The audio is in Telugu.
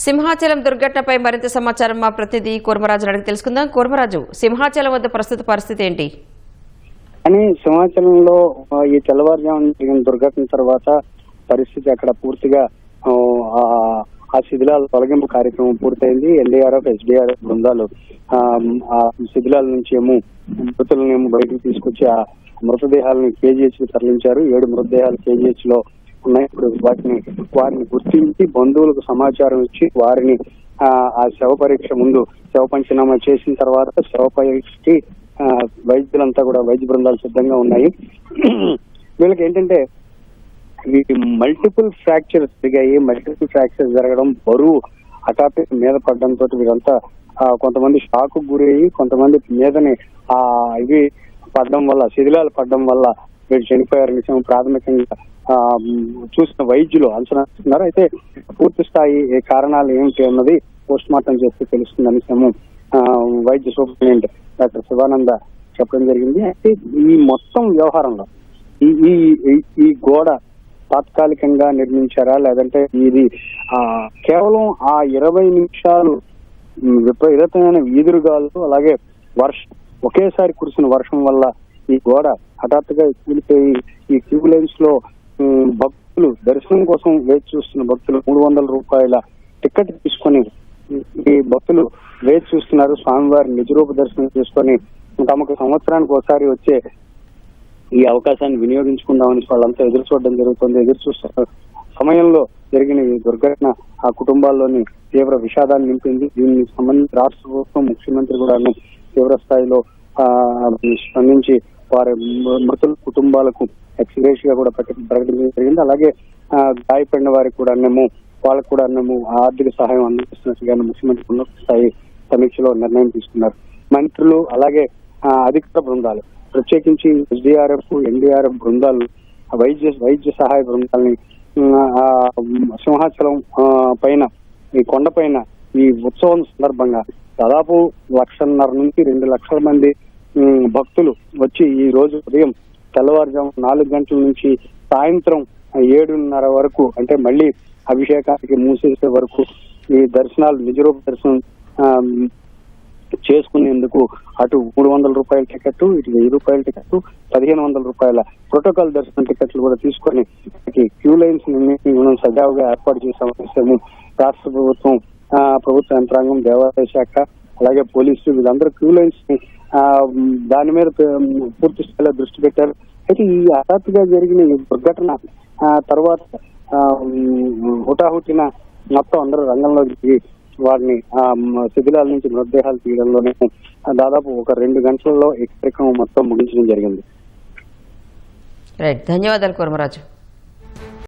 సింహాచలం దుర్ఘటనపై మరింత సమాచారం మా ప్రతినిధి కూర్మరాజు అడిగి తెలుసుకుందాం. కూర్మరాజు, సింహాచలం వద్ద ప్రస్తుత పరిస్థితి ఏంటి? అని సింహాచలంలో ఈ తెల్లవారుజామున జరిగిన దుర్ఘటన తర్వాత పరిస్థితి అక్కడ పూర్తిగా ఆ శిథిలాల తొలగింపు కార్యక్రమం పూర్తయింది. ఎన్డీఆర్ఎఫ్, ఎస్డీఆర్ఎఫ్ బృందాలు ఆ శిథిలాల నుంచి మృతులను బయటకు తీసుకొచ్చి ఆ మృతదేహాలను కేజీహెచ్ కు తరలించారు. 7 మృతదేహాలు కేజీహెచ్ లో ఉన్నాయి. ఇప్పుడు వారిని గుర్తించి బంధువులకు సమాచారం ఇచ్చి వారిని ఆ శవ పరీక్ష ముందు శవ పంచనామా చేసిన తర్వాత శవ పరీక్షకి వైద్యులంతా కూడా వైద్య బృందాలు సిద్ధంగా ఉన్నాయి. వీళ్ళకి ఏంటంటే మల్టిపుల్ ఫ్రాక్చర్స్ జరిగాయి. మల్టిపుల్ ఫ్రాక్చర్స్ జరగడం, బరువు హఠాత్ మీద పడడంతో వీరంతా కొంతమంది షాక్ గురయ్యి, కొంతమంది మీదని ఇవి పడడం వల్ల, శిథిలాలు పడడం వల్ల వీళ్ళు చనిపోయారు. నిజం ప్రాథమికంగా చూసిన వైద్యులు అంచనా వేస్తున్నారు. అయితే పూర్తి స్థాయి కారణాలు ఏమిటి అన్నది పోస్ట్ మార్టం చేస్తే తెలుస్తుందని వైద్య సూపరింటెండెంట్ డాక్టర్ శివానంద చెప్పడం జరిగింది. అయితే ఈ మొత్తం వ్యవహారంలో ఈ గోడ తాత్కాలికంగా నిర్మించారా, లేదంటే ఇది కేవలం ఆ 20 నిమిషాలు విపరీతమైన ఈదురుగాలు అలాగే వర్షం ఒకేసారి కురిసిన వర్షం వల్ల ఈ గోడ హఠాత్తుగా కూలిపోయి ఈ క్యూ లైన్స్ లో భక్తులు దర్శనం కోసం వేచి చూస్తున్న భక్తులు 300 రూపాయల టికెట్ తీసుకొని ఈ భక్తులు వేచి చూస్తున్నారు. స్వామివారి నిజరూప దర్శనం చేసుకొని తమకు సంవత్సరానికి ఒకసారి వచ్చే ఈ అవకాశాన్ని వినియోగించుకుందామని వాళ్ళంతా ఎదురు చూడడం జరుగుతుంది. ఎదురు చూస్తున్న సమయంలో జరిగిన ఈ దుర్ఘటన ఆ కుటుంబాల్లోని తీవ్ర విషాదాన్ని నింపింది. దీనికి సంబంధించి రాష్ట్ర ప్రభుత్వం, ముఖ్యమంత్రి కూడా తీవ్ర స్థాయిలో స్పందించి వారి మృతుల కుటుంబాలకు ఎక్స్గ్రేషియా కూడా ప్రకటించడం జరిగింది. అలాగే గాయపడిన వారికి కూడా వాళ్ళకు కూడా ఆర్థిక సహాయం అందిస్తున్నట్టుగా ముఖ్యమంత్రి ఉన్నత స్థాయి సమీక్షలో నిర్ణయం తీసుకున్నారు. మంత్రులు అలాగే అధికార బృందాలు, ప్రత్యేకించి ఎస్డీఆర్ఎఫ్, ఎన్డీఆర్ఎఫ్ బృందాలు, వైద్య సహాయ బృందాలని సింహాచలం పైన ఈ కొండ పైన ఈ ఉత్సవం సందర్భంగా దాదాపు 1.5 నుంచి 2 లక్షల మంది భక్తులు వచ్చి ఈ రోజు ఉదయం తెల్లవారుజాము 4 గంటల నుంచి సాయంత్రం 7:30 వరకు, అంటే మళ్ళీ అభిషేకానికి మూసేసే వరకు ఈ దర్శనాలు నిజరూప దర్శనం చేసుకునేందుకు అటు 300 రూపాయల టికెట్, ఇటు 1000 రూపాయల టికెట్, 1500 రూపాయల ప్రోటోకాల్ దర్శనం టికెట్లు కూడా తీసుకొని క్యూ లైన్స్ మనం సజావుగా ఏర్పాటు చేసాము. రాష్ట్ర ప్రభుత్వం, ప్రభుత్వ యంత్రాంగం, దేవాదాయ శాఖ అలాగే పోలీసులు వీళ్ళందరూ క్యూ లైన్స్ ని దాని మీద పూర్తి స్థాయిలో దృష్టి పెట్టారు. అయితే ఈ హఠాత్తుగా జరిగిన ఈ దుర్ఘటన తర్వాత హుటాహుటిన మొత్తం అందరూ రంగంలో దిగి వారిని శిథిలాల నుంచి మృతదేహాలు తీయడంలోనే దాదాపు ఒక 2 గంటలలో ఈ కార్యక్రమం మొత్తం ముగించడం జరిగింది. రైట్, ధన్యవాదాలు కూర్మరాజు.